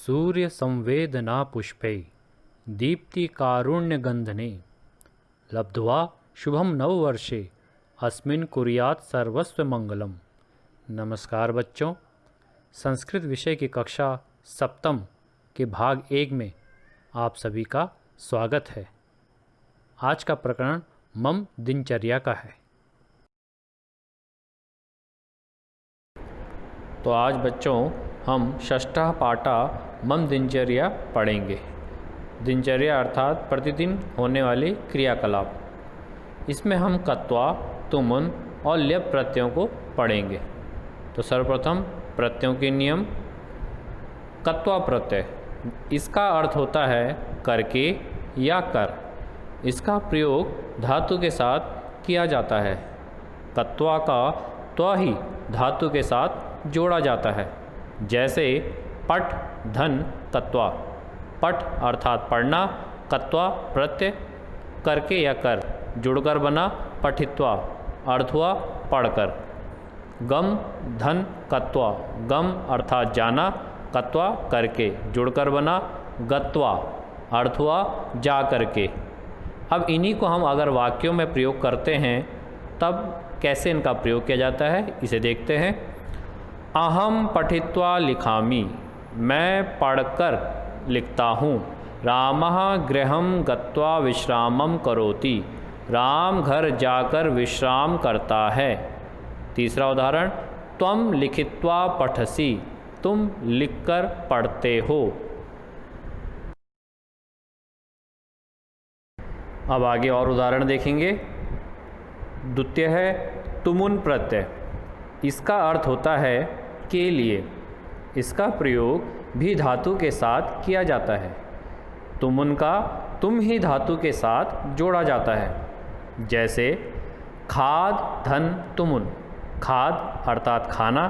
सूर्य संवेदना पुष्पै दीप्ति कारुण्य गंधने लब्ध्वा शुभम नववर्षे अस्मिन् कुर्यात् सर्वस्व मंगलम। नमस्कार बच्चों, संस्कृत विषय की कक्षा सप्तम के भाग 1 में आप सभी का स्वागत है। आज का प्रकरण मम दिनचर्या का है। तो आज बच्चों हम षष्ठः पाठा मम दिनचर्या पढ़ेंगे। दिनचर्या अर्थात प्रतिदिन होने वाले क्रियाकलाप। इसमें हम कत्वा, तुमुन और ल्यप प्रत्ययों को पढ़ेंगे। तो सर्वप्रथम प्रत्ययों के नियम। कत्वा प्रत्यय, इसका अर्थ होता है करके या कर। इसका प्रयोग धातु के साथ किया जाता है। कत्वा का त्वा ही धातु के साथ जोड़ा जाता है। जैसे पठ धन कत्वा, पठ अर्थात पढ़ना, कत्वा प्रत्यय करके या कर जुड़कर बना पठित्वा, अर्थ हुआ पढ़कर। गम धन कत्वा, गम अर्थात जाना, कत्वा करके जुड़कर बना गत्वा, अर्थ हुआ जा करके। अब इन्हीं को हम अगर वाक्यों में प्रयोग करते हैं तब कैसे इनका प्रयोग किया जाता है इसे देखते हैं। अहम पठित्वा लिखामि, मैं पढ़कर लिखता हूँ। रामः गृहं गत्वा विश्रामं करोति, राम घर जाकर विश्राम करता है। तीसरा उदाहरण, त्वं लिखित्वा पठसि, तुम लिखकर पढ़ते हो। अब आगे और उदाहरण देखेंगे। द्वितीय है तुमुन प्रत्यय। इसका अर्थ होता है के लिए। इसका प्रयोग भी धातु के साथ किया जाता है। तुमुन का तुम ही धातु के साथ जोड़ा जाता है। जैसे खाद धन तुमुन, खाद अर्थात खाना,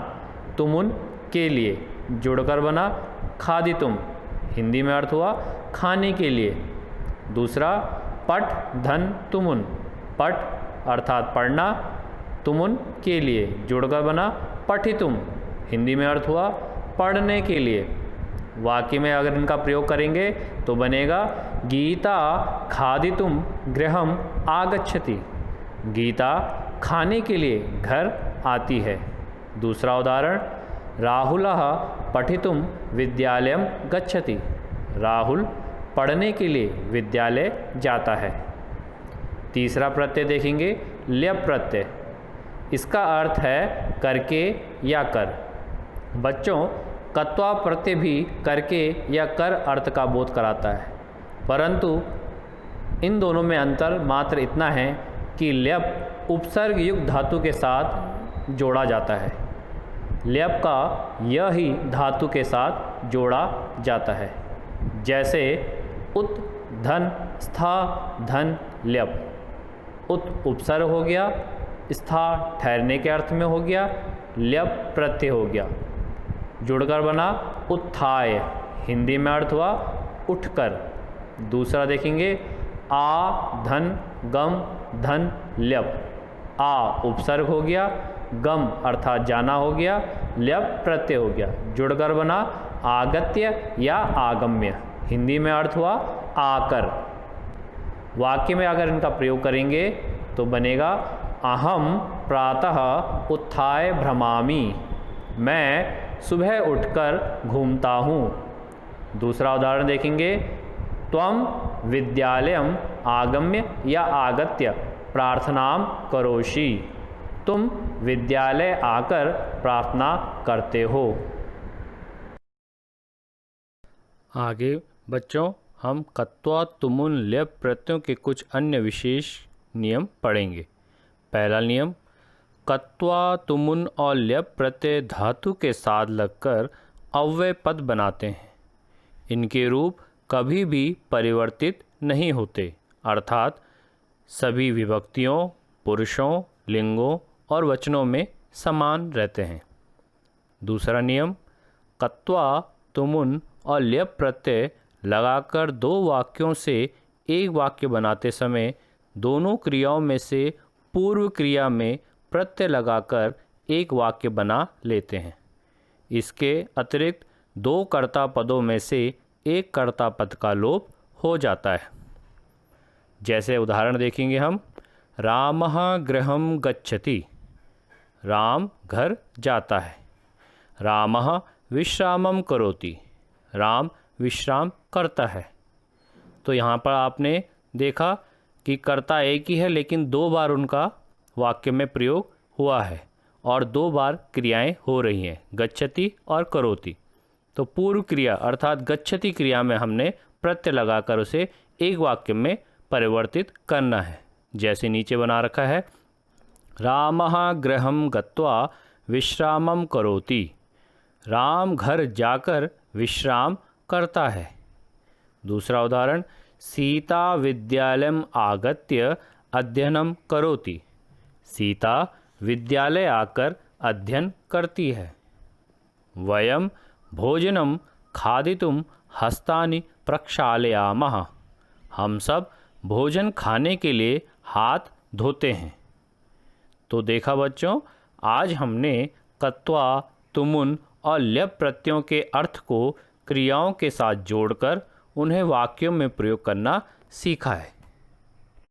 तुमुन के लिए जुड़कर बना खादितुम, हिंदी में अर्थ हुआ खाने के लिए। दूसरा पठ धन तुमुन, पठ अर्थात पढ़ना, तुमुन के लिए जुड़कर बना पठितुम, हिंदी में अर्थ हुआ पढ़ने के लिए। वाक्य में अगर इनका प्रयोग करेंगे तो बनेगा गीता खादितुम गृहम आगच्छति, गीता खाने के लिए घर आती है। दूसरा उदाहरण, राहुलः पठितुम विद्यालयम गच्छति, राहुल पढ़ने के लिए विद्यालय जाता है। तीसरा प्रत्यय देखेंगे ल्यप प्रत्यय। इसका अर्थ है करके या कर। बच्चों, कत्वा प्रत्यय भी करके या कर अर्थ का बोध कराता है, परंतु इन दोनों में अंतर मात्र इतना है कि ल्यप उपसर्ग युक्त धातु के साथ जोड़ा जाता है। ल्यप का यह ही धातु के साथ जोड़ा जाता है। जैसे उत धन स्था धन ल्यप, उत उपसर्ग हो गया, स्था ठहरने के अर्थ में हो गया, ल्यप प्रत्यय हो गया, जुड़कर बना उत्थाय, हिंदी में अर्थ हुआ उठकर। दूसरा देखेंगे आ धन गम धन ल्यप, आ उपसर्ग हो गया, गम अर्थात जाना हो गया, ल्यप प्रत्यय हो गया, जुड़कर बना आगत्य या आगम्य, हिंदी में अर्थ हुआ आकर। वाक्य में अगर इनका प्रयोग करेंगे तो बनेगा अहम प्रातः उत्थाय भ्रमामि, मैं सुबह उठकर घूमता हूँ। दूसरा उदाहरण देखेंगे, त्वं विद्यालयम आगम्य या आगत्य प्रार्थनाम करोषि, तुम विद्यालय आकर प्रार्थना करते हो। आगे बच्चों हम कत्वा तुमुन ल्यप प्रत्ययों के कुछ अन्य विशेष नियम पढ़ेंगे। पहला नियम, कत्वा तुमुन और ल्यप प्रत्यय धातु के साथ लगकर अव्यय पद बनाते हैं। इनके रूप कभी भी परिवर्तित नहीं होते, अर्थात सभी विभक्तियों, पुरुषों, लिंगों और वचनों में समान रहते हैं। दूसरा नियम, कत्वा तुमुन और ल्यप प्रत्यय लगाकर दो वाक्यों से एक वाक्य बनाते समय दोनों क्रियाओं में से पूर्व क्रिया में प्रत्यय लगाकर एक वाक्य बना लेते हैं। इसके अतिरिक्त दो कर्ता पदों में से एक कर्ता पद का लोप हो जाता है। जैसे उदाहरण देखेंगे हम, रामः गृहं गच्छति, राम घर जाता है। रामः विश्रामं करोति, राम विश्राम करता है। तो यहाँ पर आपने देखा कि कर्ता एक ही है लेकिन दो बार उनका वाक्य में प्रयोग हुआ है और दो बार क्रियाएं हो रही हैं, गच्छति और करोति। तो पूर्व क्रिया अर्थात गच्छति क्रिया में हमने प्रत्यय लगाकर उसे एक वाक्य में परिवर्तित करना है। जैसे नीचे बना रखा है, रामः गृहं गत्वा विश्रामं करोति, राम घर जाकर विश्राम करता है। दूसरा उदाहरण, सीता विद्यालयम् आगत्य अध्ययनं करोति, सीता विद्यालय आकर अध्ययन करती है। वयं भोजनं खादितुं हस्तानि प्रक्षालयामः, हम सब भोजन खाने के लिए हाथ धोते हैं। तो देखा बच्चों, आज हमने कत्वा, तुमुन और ल्यप प्रत्ययों के अर्थ को क्रियाओं के साथ जोड़कर उन्हें वाक्यों में प्रयोग करना सीखा है।